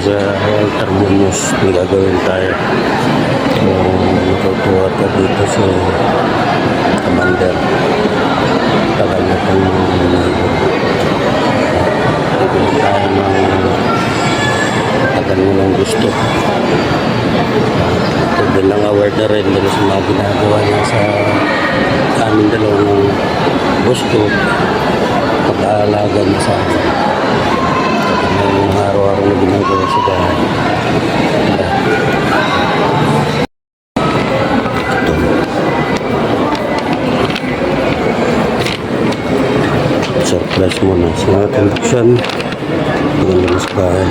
sa Termonius may gagawin tayo. Natutuwa ka dito sa Commander. Tagal na itong bibili tayo ng tagal mo lang gusto. Ito din lang aware na rin dahil sa mga ginagawa niya sa aming dalawang gusto pag-aalaga niya sa akin. Yung araw-araw na ginagawa sa bahay. Surprise muna sa television. Maganda sa bahay.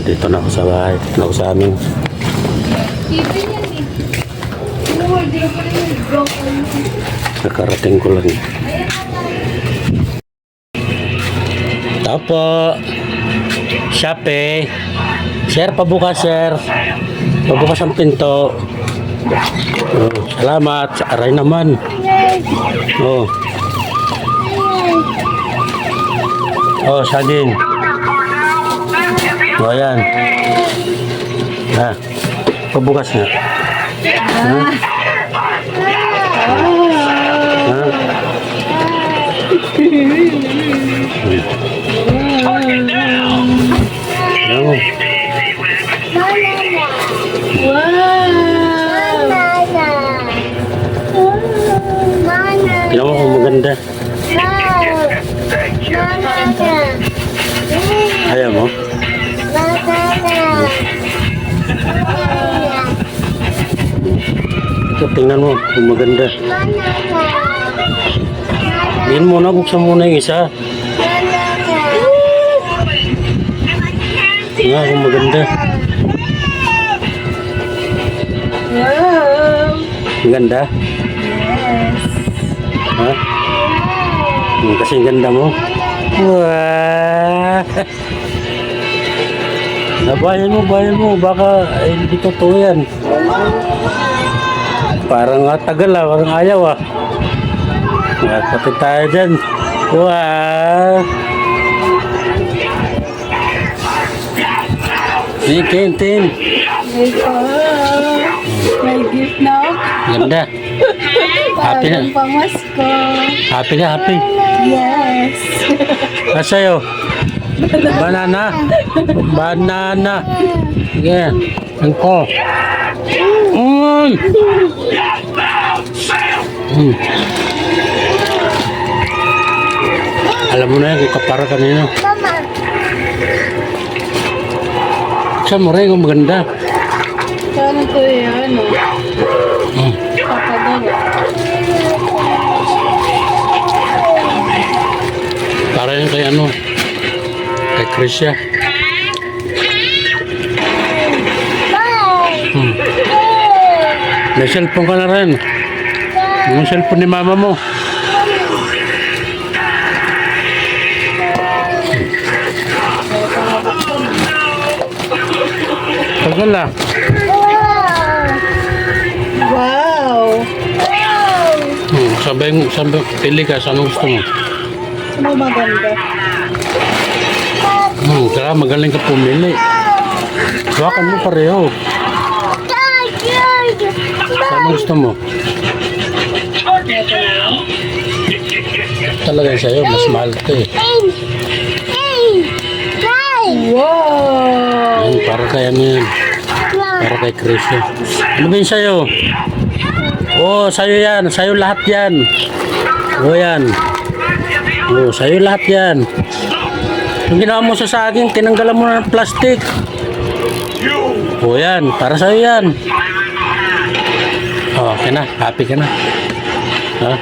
Dito na ako sa bahay, dito na ako sa amin. Nakarating ko lang. Tapo. Shopee. Sir, pabukas sir. Pabukas ang pinto. Oh, salamat. Aray naman. Oh. Oh, saging. O, ayan. Ha? Pabukas nga. Ha? Ha? Ano? Tignan mo kung maganda. Ayaw mo? Ito, tingnan mo kung maganda. Diyan muna, buksan muna yung isa. Tingnan kung maganda. Maganda? Yes. Ha? Kasi ganda mo? Wow! Bayan mo, baka hindi totoo yan. Parang tagal parang ayaw Pati tayo dyan. Wow! Tin. May gift na ako. Ganda. Happy na. Parang pamasko. Happy na, happy. Yes. Sa'yo? Banana. Sige. Angko. Alam mo na yan kung kapara kanina. Saan mo rin kung maganda? Saan ito yan? Papadalo. Para yan kay kay Krisya. May cellphone ka na rin. Yung cellphone ni mama mo. Tagal lang. Wow! Sabay, pili ka. Saan gusto mo? Ano maganda? Kaya magaling ka pumili. Hawakan mo pareho. Saan gusto mo? Talaga sa'yo, mas mahal ito eh. Wow! Yan, para kay ano yan. Para kay Chris yan. Ano ba yun sa'yo? Oo, sa'yo yan. Sa'yo lahat yan. Oo yan. Oo, sa'yo lahat yan. Yung ginawa mo sa saging, tinanggalan mo na ng plastic. Oo yan, para sa'yo yan. Oh, okay na, happy ka na. Ha?